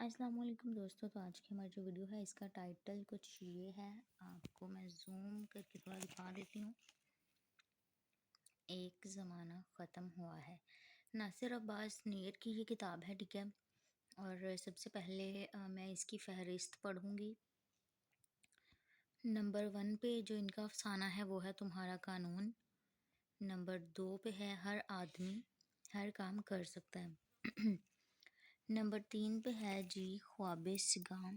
السلام علیکم دوستوں، تو آج کی ہماری جو ویڈیو ہے اس کا ٹائٹل کچھ یہ ہے. آپ کو میں زوم کر کے تھوڑا دکھا دیتی ہوں. ایک زمانہ ختم ہوا ہے. ناصر عباس نیر کی یہ کتاب ہے، ٹھیک ہے. اور سب سے پہلے میں اس کی فہرست پڑھوں گی. نمبر 1 پہ جو ان کا افسانہ ہے وہ ہے تمہارا قانون. نمبر 2 پہ ہے ہر آدمی ہر کام کر سکتا ہے. نمبر 3 پہ ہے جی خواب سگام.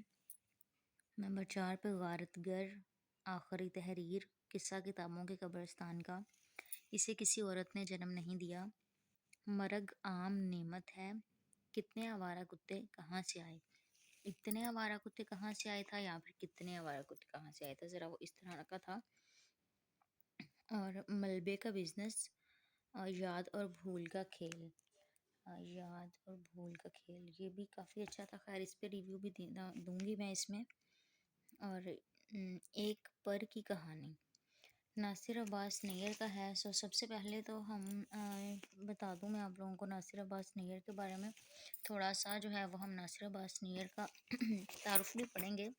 نمبر 4 پہ غارت گر آخری تحریر، قصہ کتابوں کے قبرستان کا. اسے کسی عورت نے جنم نہیں دیا. مرگ عام نعمت ہے. کتنے آوارہ کتے کہاں سے آئے. اتنے آوارہ کتے کہاں سے آئے تھا، یا پھر کتنے آوارہ کتے کہاں سے آئے تھا، ذرا وہ اس طرح کا تھا. اور ملبے کا بزنس، یاد اور بھول کا کھیل. یاد اور بھول کا کھیل یہ بھی کافی اچھا تھا. خیر اس پہ ریویو بھی دوں گی میں اس میں. اور ایک پر کی کہانی ناصر عباس نیر کا ہے. سب سے پہلے تو ہم بتا دوں میں آپ لوگوں کو ناصر عباس نیر کے بارے میں تھوڑا سا جو ہے وہ ہم ناصر عباس نیر کا تعارف بھی پڑھیں گے.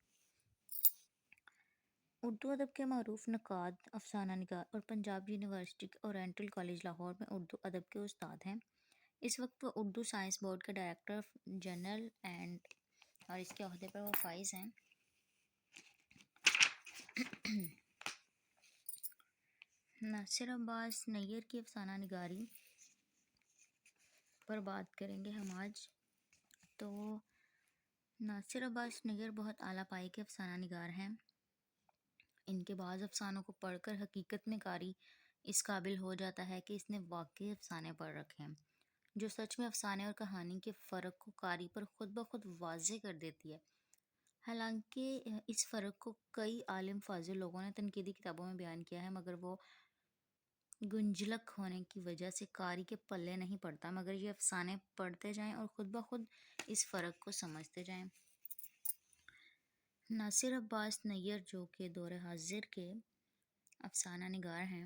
اردو ادب کے معروف نقاد، افسانہ نگار اور پنجاب یونیورسٹی کے اورینٹل کالج لاہور میں اردو ادب کے استاد ہیں. اس وقت وہ اردو سائنس بورڈ کے ڈائریکٹر جنرل اور اس کے عہدے پر وہ فائز ہیں. ناصر عباس نیر کی افسانہ نگاری پر بات کریں گے ہم آج. تو ناصر عباس نیر بہت اعلیٰ پائی کے افسانہ نگار ہیں. ان کے بعض افسانوں کو پڑھ کر حقیقت میں قاری اس قابل ہو جاتا ہے کہ اس نے واقعی افسانے پڑھ رکھے ہیں، جو سچ میں افسانے اور کہانی کے فرق کو قاری پر خود بخود واضح کر دیتی ہے. حالانکہ اس فرق کو کئی عالم فاضل لوگوں نے تنقیدی کتابوں میں بیان کیا ہے، مگر وہ گنجلک ہونے کی وجہ سے قاری کے پلے نہیں پڑتا. مگر یہ افسانے پڑھتے جائیں اور خود بخود اس فرق کو سمجھتے جائیں. ناصر عباس نیر جو کہ دور حاضر کے افسانہ نگار ہیں،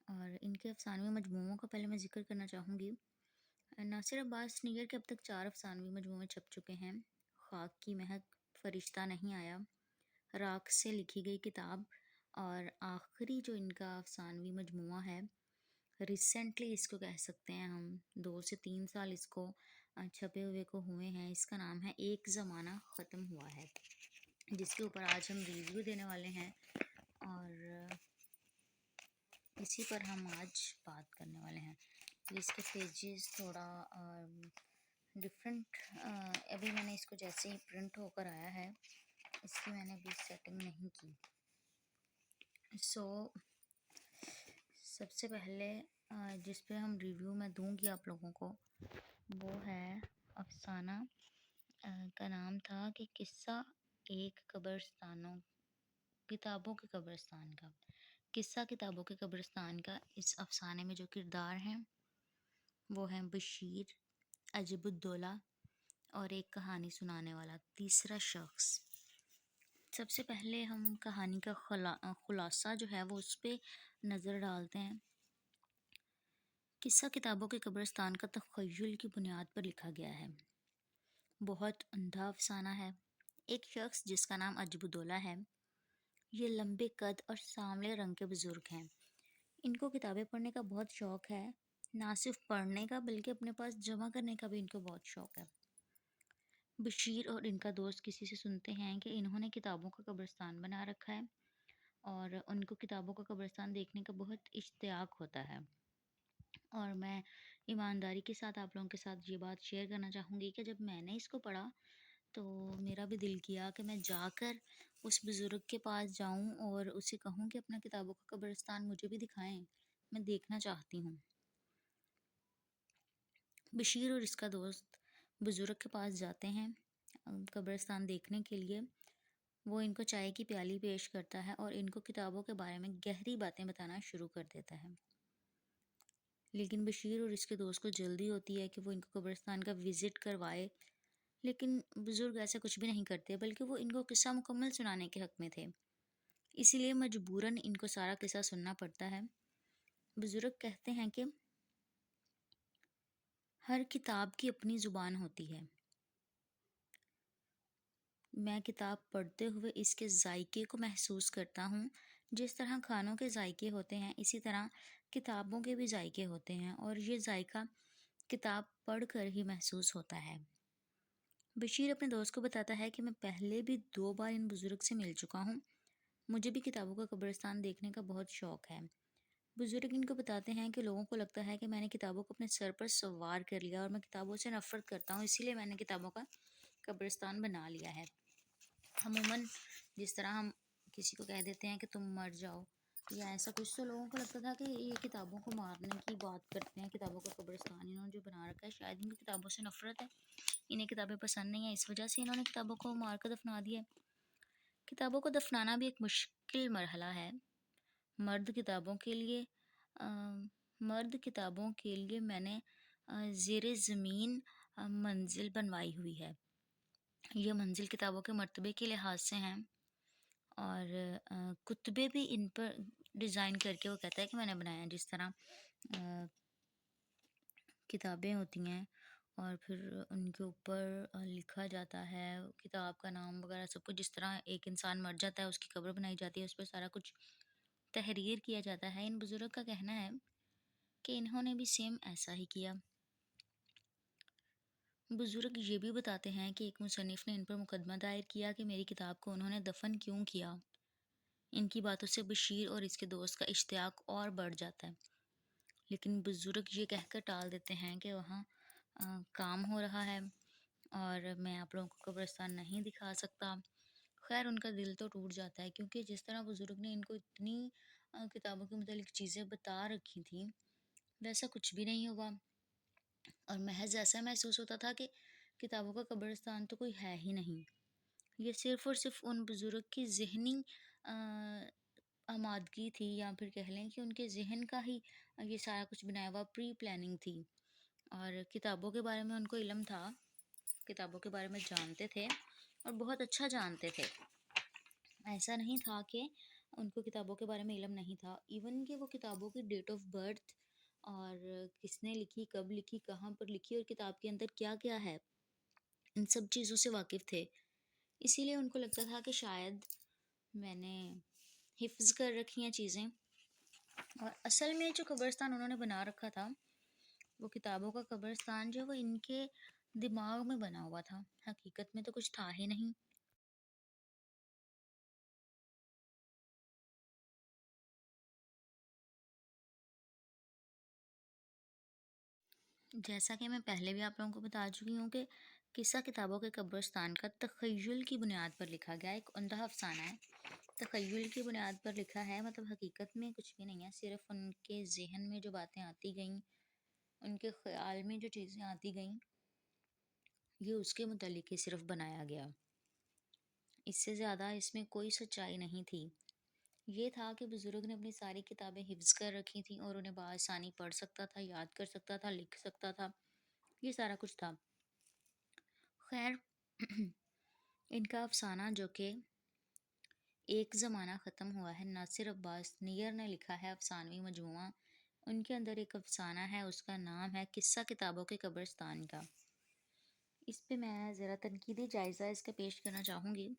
اور ان کے افسانوی مجموعوں کا پہلے میں ذکر کرنا چاہوں گی. ناصر عباس نیر کے اب تک 4 افسانوی مجموعے چھپ چکے ہیں. خاک کی مہک، فرشتہ نہیں آیا، راکھ سے لکھی گئی کتاب، اور آخری جو ان کا افسانوی مجموعہ ہے، ریسنٹلی اس کو کہہ سکتے ہیں ہم 2 سے 3 سال اس کو چھپے ہوئے کو ہوئے ہیں. اس کا نام ہے ایک زمانہ ختم ہوا ہے، جس کے اوپر آج ہم ریویو دینے والے ہیں. اور اسی پر ہم آج بات کرنے والے ہیں. اس کے پیجز تھوڑا ڈفرینٹ، ابھی میں نے اس کو جیسے ہی پرنٹ ہو کر آیا ہے اس کی میں نے ابھی سیٹنگ نہیں کی. سب سے پہلے جس پہ ہم ریویو میں دوں گی آپ لوگوں کو وہ ہے افسانہ کا نام تھا کہ قصہ ایک قبرستانوں کتابوں کے قبرستان کا. قصہ کتابوں کے قبرستان کا اس افسانے میں جو کردار ہیں وہ ہیں بشیر، عجب الدولہ اور ایک کہانی سنانے والا تیسرا شخص. سب سے پہلے ہم کہانی کا خلاصہ جو ہے وہ اس پہ نظر ڈالتے ہیں. قصہ کتابوں کے قبرستان کا تخیل کی بنیاد پر لکھا گیا ہے. بہت عمدہ افسانہ ہے. ایک شخص جس کا نام عجب الدولہ ہے، یہ لمبے قد اور سانولے رنگ کے بزرگ ہیں. ان کو کتابیں پڑھنے کا بہت شوق ہے. نہ صرف پڑھنے کا بلکہ اپنے پاس جمع کرنے کا بھی ان کو بہت شوق ہے. بشیر اور ان کا دوست کسی سے سنتے ہیں کہ انہوں نے کتابوں کا قبرستان بنا رکھا ہے، اور ان کو کتابوں کا قبرستان دیکھنے کا بہت اشتیاق ہوتا ہے. اور میں ایمانداری کے ساتھ آپ لوگوں کے ساتھ یہ بات شیئر کرنا چاہوں گی کہ جب میں نے اس کو پڑھا تو میرا بھی دل کیا کہ میں جا کر اس بزرگ کے پاس جاؤں اور اسے کہوں کہ اپنا کتابوں کا قبرستان مجھے بھی دکھائیں، میں دیکھنا چاہتی ہوں. بشیر اور اس کا دوست بزرگ کے پاس جاتے ہیں قبرستان دیکھنے کے لیے. وہ ان کو چائے کی پیالی پیش کرتا ہے اور ان کو کتابوں کے بارے میں گہری باتیں بتانا شروع کر دیتا ہے. لیکن بشیر اور اس کے دوست کو جلدی ہوتی ہے کہ وہ ان کو قبرستان کا وزٹ کروائے، لیکن بزرگ ایسا کچھ بھی نہیں کرتے بلکہ وہ ان کو قصہ مکمل سنانے کے حق میں تھے، اسی لیے مجبوراً ان کو سارا قصہ سننا پڑتا ہے. بزرگ کہتے ہیں کہ ہر کتاب کی اپنی زبان ہوتی ہے. میں کتاب پڑھتے ہوئے اس کے ذائقے کو محسوس کرتا ہوں۔ جس طرح کھانوں کے ذائقے ہوتے ہیں اسی طرح کتابوں کے بھی ذائقے ہوتے ہیں، اور یہ ذائقہ کتاب پڑھ کر ہی محسوس ہوتا ہے۔ بشیر اپنے دوست کو بتاتا ہے کہ میں پہلے بھی 2 بار ان بزرگ سے مل چکا ہوں، مجھے بھی کتابوں کا قبرستان دیکھنے کا بہت شوق ہے۔ بزرگ ان کو بتاتے ہیں کہ لوگوں کو لگتا ہے کہ میں نے کتابوں کو اپنے سر پر سوار کر لیا اور میں کتابوں سے نفرت کرتا ہوں، اسی لیے میں نے کتابوں کا قبرستان بنا لیا ہے۔ عموماً جس طرح ہم کسی کو کہہ دیتے ہیں کہ تم مر جاؤ یا ایسا کچھ، تو لوگوں کو لگتا تھا کہ یہ کتابوں کو مارنے کی بات کرتے ہیں، کتابوں کا قبرستان انہوں نے جو بنا رکھا ہے، شاید ان کی کتابوں سے نفرت ہے، انہیں کتابیں پسند نہیں ہیں، اس وجہ سے انہوں نے کتابوں کو مار کر دفنا دیا ہے۔ کتابوں کو دفنانا بھی ایک مشکل مرحلہ ہے۔ مرد کتابوں کے لیے مرد کتابوں کے لیے میں نے زیر زمین منزل بنوائی ہوئی ہے۔ یہ منزل کتابوں کے مرتبے کے لحاظ سے ہیں، اور کتبے بھی ان پر ڈیزائن کر کے وہ کہتا ہے کہ میں نے بنایا ہے، جس طرح کتابیں ہوتی ہیں اور پھر ان کے اوپر لکھا جاتا ہے کتاب کا نام وغیرہ سب کچھ، جس طرح ایک انسان مر جاتا ہے اس کی قبر بنائی جاتی ہے، اس پہ سارا کچھ تحریر کیا جاتا ہے۔ ان بزرگ کا کہنا ہے کہ انہوں نے بھی سیم ایسا ہی کیا۔ بزرگ یہ بھی بتاتے ہیں کہ ایک مصنف نے ان پر مقدمہ دائر کیا کہ میری کتاب کو انہوں نے دفن کیوں کیا۔ ان کی باتوں سے بشیر اور اس کے دوست کا اشتیاق اور بڑھ جاتا ہے، لیکن بزرگ یہ کہہ کر ٹال دیتے ہیں کہ وہاں کام ہو رہا ہے اور میں آپ لوگوں کو قبرستان نہیں دکھا سکتا۔ خیر ان کا دل تو ٹوٹ جاتا ہے، کیونکہ جس طرح بزرگ نے ان کو اتنی کتابوں کے متعلق چیزیں بتا رکھی تھیں ویسا کچھ بھی نہیں ہوا، اور محض ایسا محسوس ہوتا تھا کہ کتابوں کا قبرستان تو کوئی ہے ہی نہیں۔ یہ صرف اور صرف ان بزرگ کی ذہنی آمادگی تھی، یا پھر کہہ لیں کہ ان کے ذہن کا ہی یہ سارا کچھ بنایا ہوا پری پلاننگ تھی، اور کتابوں کے بارے میں ان کو علم تھا، کتابوں کے بارے میں جانتے تھے اور بہت اچھا جانتے تھے۔ ایسا نہیں تھا کہ ان کو کتابوں کے بارے میں علم نہیں تھا، ایون کہ وہ کتابوں کی ڈیٹ آف برتھ اور کس نے لکھی، کب لکھی، کہاں پر لکھی اور کتاب کے اندر کیا کیا ہے، ان سب چیزوں سے واقف تھے۔ اسی لیے ان کو لگتا تھا کہ شاید میں نے حفظ کر رکھی ہیں چیزیں، اور اصل میں جو قبرستان انہوں نے بنا رکھا تھا وہ کتابوں کا قبرستان جو وہ ان کے دماغ میں بنا ہوا تھا، حقیقت میں تو کچھ تھا ہی نہیں۔ جیسا کہ میں پہلے بھی آپ لوگوں کو بتا چکی ہوں کہ قصہ کتابوں کے قبرستان کا تخیل کی بنیاد پر لکھا گیا ایک عمدہ افسانہ ہے۔ تخیل کی بنیاد پر لکھا ہے، مطلب حقیقت میں کچھ بھی نہیں ہے، صرف ان کے ذہن میں جو باتیں آتی گئیں، ان کے خیال میں جو چیزیں آتی گئیں، یہ اس کے متعلق ہی صرف بنایا گیا، اس سے زیادہ اس میں کوئی سچائی نہیں تھی۔ یہ تھا کہ بزرگ نے اپنی ساری کتابیں حفظ کر رکھی تھیں اور انہیں بآسانی پڑھ سکتا تھا، یاد کر سکتا تھا، لکھ سکتا تھا، یہ سارا کچھ تھا۔ خیر ان کا افسانہ جو کہ ایک زمانہ ختم ہوا ہے، ناصر عباس نیئر نے لکھا ہے افسانوی مجموعہ، ان کے اندر ایک افسانہ ہے، اس کا نام ہے قصہ کتابوں کے قبرستان کا۔ اس پہ میں ذرا تنقیدی جائزہ اس کا پیش کرنا چاہوں گی۔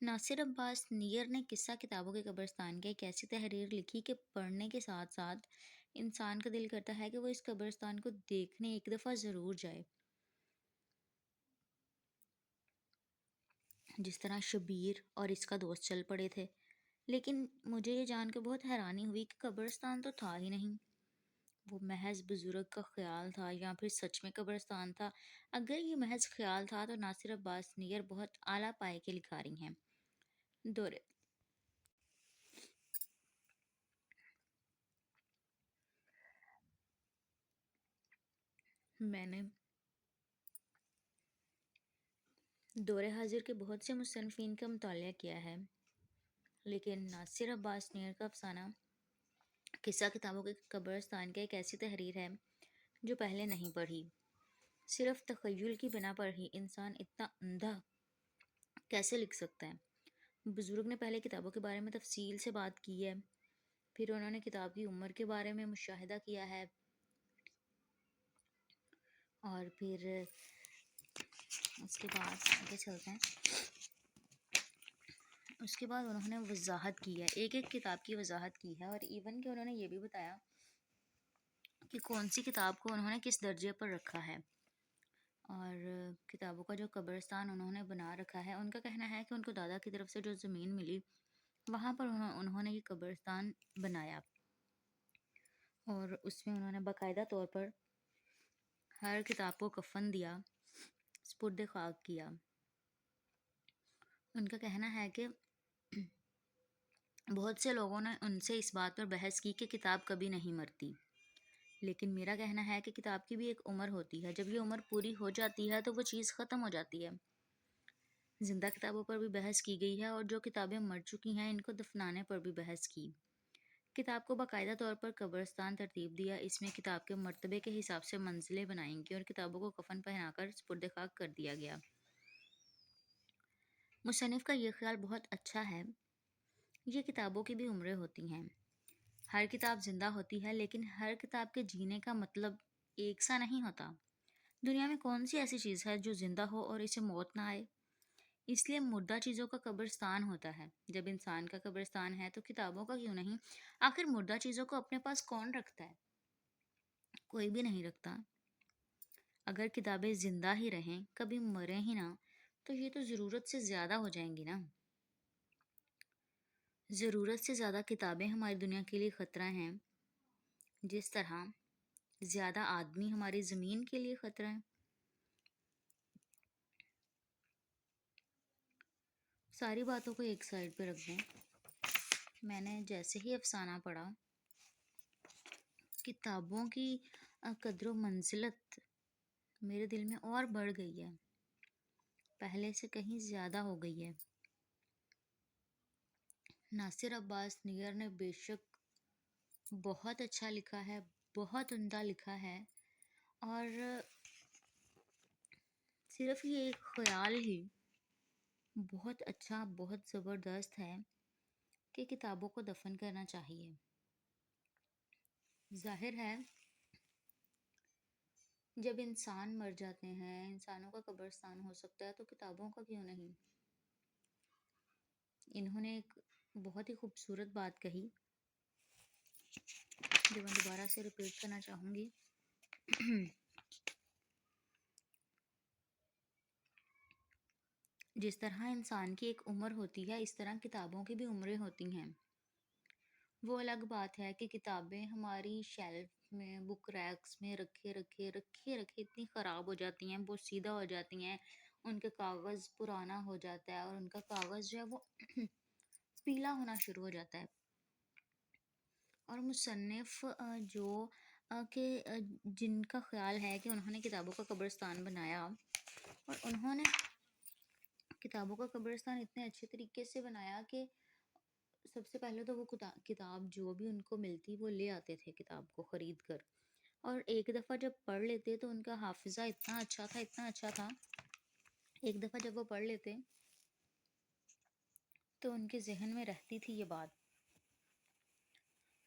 ناصر عباس نیئر نے قصہ کتابوں کے قبرستان کی ایک ایسی تحریر لکھی کہ پڑھنے کے ساتھ ساتھ انسان کا دل کرتا ہے کہ وہ اس قبرستان کو دیکھنے ایک دفعہ ضرور جائے۔ جس طرح شبیر اور اس کا دوست چل پڑے تھے، لیکن مجھے یہ جان کے بہت حیرانی ہوئی کہ قبرستان تو تھا ہی نہیں، وہ محض بزرگ کا خیال تھا یا پھر سچ میں قبرستان تھا۔ اگر یہ محض خیال تھا تو ناصر عباس نیئر بہت اعلیٰ پائے کے لکھاری ہیں۔ دورے میں نے دور حاضر کے بہت سے مصنفین کا مطالعہ کیا ہے، لیکن ناصر عباس نیئر کا افسانہ قصہ کتابوں کے قبرستان کی ایک ایسی تحریر ہے جو پہلے نہیں پڑھی۔ صرف تخیل کی بنا پر ہی انسان اتنا اندھا کیسے لکھ سکتا ہے؟ بزرگ نے پہلے کتابوں کے بارے میں تفصیل سے بات کی ہے، پھر انہوں نے کتاب کی عمر کے بارے میں مشاہدہ کیا ہے، اور پھر اس کے بعد آگے چلتے ہیں. اس کے بعد انہوں نے وضاحت کی ہے، ایک ایک کتاب کی وضاحت کی ہے، اور ایون کہ انہوں نے یہ بھی بتایا کہ کون سی کتاب کو انہوں نے کس درجے پر رکھا ہے. اور کتابوں کا جو قبرستان انہوں نے بنا رکھا ہے، ان کا کہنا ہے کہ ان کو دادا کی طرف سے جو زمین ملی وہاں پر انہوں نے یہ قبرستان بنایا، اور اس میں انہوں نے باقاعدہ طور پر ہر کتاب کو کفن دیا، سپرد خاک کیا. ان کا کہنا ہے کہ بہت سے لوگوں نے ان سے اس بات پر بحث کی کہ کتاب کبھی نہیں مرتی، لیکن میرا کہنا ہے کہ کتاب کی بھی ایک عمر ہوتی ہے، جب یہ عمر پوری ہو جاتی ہے تو وہ چیز ختم ہو جاتی ہے. زندہ کتابوں پر بھی بحث کی گئی ہے، اور جو کتابیں مر چکی ہیں ان کو دفنانے پر بھی بحث کی. کتاب کو باقاعدہ طور پر قبرستان ترتیب دیا، اس میں کتاب کے مرتبے کے حساب سے منزلیں بنائیں گی اور کتابوں کو کفن پہنا کر سپرد خاک کر دیا گیا. مصنف کا یہ خیال بہت اچھا ہے. یہ کتابوں کی بھی عمریں ہوتی ہیں، ہر کتاب زندہ ہوتی ہے، لیکن ہر کتاب کے جینے کا مطلب ایک سا نہیں ہوتا. دنیا میں کون سی ایسی چیز ہے جو زندہ ہو اور اسے موت نہ آئے؟ اس لیے مردہ چیزوں کا قبرستان ہوتا ہے. جب انسان کا قبرستان ہے تو کتابوں کا کیوں نہیں؟ آخر مردہ چیزوں کو اپنے پاس کون رکھتا ہے؟ کوئی بھی نہیں رکھتا. اگر کتابیں زندہ ہی رہیں، کبھی مریں ہی نہ، تو یہ تو ضرورت سے زیادہ ہو جائیں گی نا. ضرورت سے زیادہ کتابیں ہماری دنیا کے لیے خطرہ ہیں، جس طرح زیادہ آدمی ہماری زمین کے لیے خطرہ ہیں. ساری باتوں کو ایک سائڈ پہ رکھ دیں. میں نے جیسے ہی افسانہ پڑھا، کتابوں کی قدر و منزلت میرے دل میں اور بڑھ گئی ہے، پہلے سے کہیں زیادہ ہو گئی ہے. ناصر عباس نیگر نے بے شک بہت اچھا لکھا ہے، بہت عمدہ لکھا ہے، اور صرف یہ ایک خیال ہی بہت اچھا، بہت زبردست ہے کہ کتابوں کو دفن کرنا چاہیے. ظاہر ہے جب انسان مر جاتے ہیں، انسانوں کا قبرستان ہو سکتا ہے، تو کتابوں کا کیوں نہیں؟ انہوں نے ایک بہت ہی خوبصورت بات کہی جو میں دوبارہ سے ریپیٹ کرنا چاہوں گی. جس طرح انسان کی ایک عمر ہوتی ہے، اس طرح کتابوں کی بھی عمریں ہوتی ہیں. وہ الگ بات ہے کہ کتابیں ہماری شیلف میں، بک ریکس میں رکھے رکھے اتنی خراب ہو جاتی ہیں، بہت سیدھا ہو جاتی ہیں، ان کا کاغذ پرانا ہو جاتا ہے، اور ان کا کاغذ جو ہے وہ پیلا ہونا شروع ہو جاتا ہے. اور مصنف جو کہ جن کا خیال ہے کہ انہوں نے کتابوں کا قبرستان بنایا، اور انہوں نے کتابوں کا قبرستان اتنے اچھے طریقے سے بنایا کہ سب سے پہلے تو وہ کتاب جو بھی ان کو ملتی وہ لے آتے تھے کتاب کو خرید کر، اور ایک دفعہ جب پڑھ لیتے تو ان کا حافظہ اتنا اچھا تھا. ایک دفعہ جب وہ پڑھ لیتے تو ان کے ذہن میں رہتی تھی یہ بات.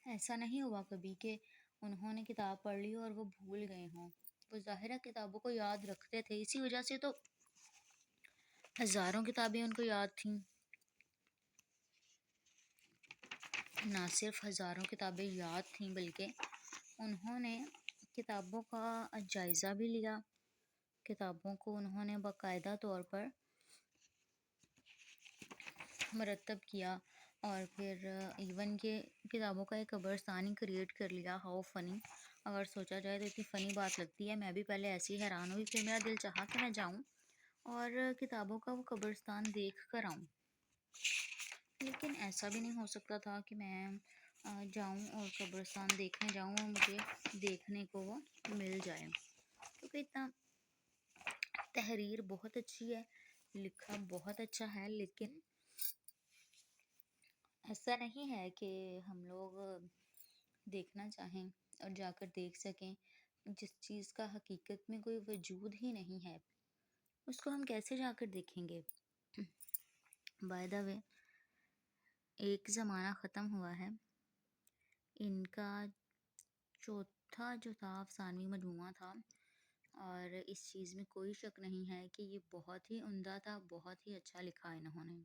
ایسا نہیں ہوا کبھی کہ انہوں نے کتاب پڑھ لی اور وہ بھول گئے ہوں. وہ ظاہرہ کتابوں کو یاد رکھتے تھے، اسی وجہ سے تو ہزاروں کتابیں ان کو یاد تھیں. نہ صرف ہزاروں کتابیں یاد تھیں، بلکہ انہوں نے کتابوں کا جائزہ بھی لیا. کتابوں کو انہوں نے باقاعدہ طور پر مرتب کیا، اور پھر ایون کہ کتابوں کا ایک قبرستان ہی کریٹ کر لیا. ہاؤ فنی! اگر سوچا جائے تو اتنی فنی بات لگتی ہے. میں بھی پہلے ایسی ہی حیران ہوئی، پھر میرا دل چاہا کہ میں جاؤں اور کتابوں کا وہ قبرستان دیکھ کر آؤں. لیکن ایسا بھی نہیں ہو سکتا تھا کہ میں جاؤں اور قبرستان دیکھنے جاؤں اور مجھے دیکھنے کو وہ مل جائے، کیونکہ اتنا تحریر بہت اچھی ہے، لکھا بہت اچھا ہے، لیکن ایسا نہیں ہے کہ ہم لوگ دیکھنا چاہیں اور جا کر دیکھ سکیں. جس چیز کا حقیقت میں کوئی وجود ہی نہیں ہے اس کو ہم کیسے جا کر دیکھیں گے؟ بائی دا وے، ایک زمانہ ختم ہوا ہے. ان کا چوتھا جو تھا افسانوی مجموعہ تھا، اور اس چیز میں کوئی شک نہیں ہے کہ یہ بہت ہی عمدہ تھا، بہت ہی اچھا لکھا انہوں نے۔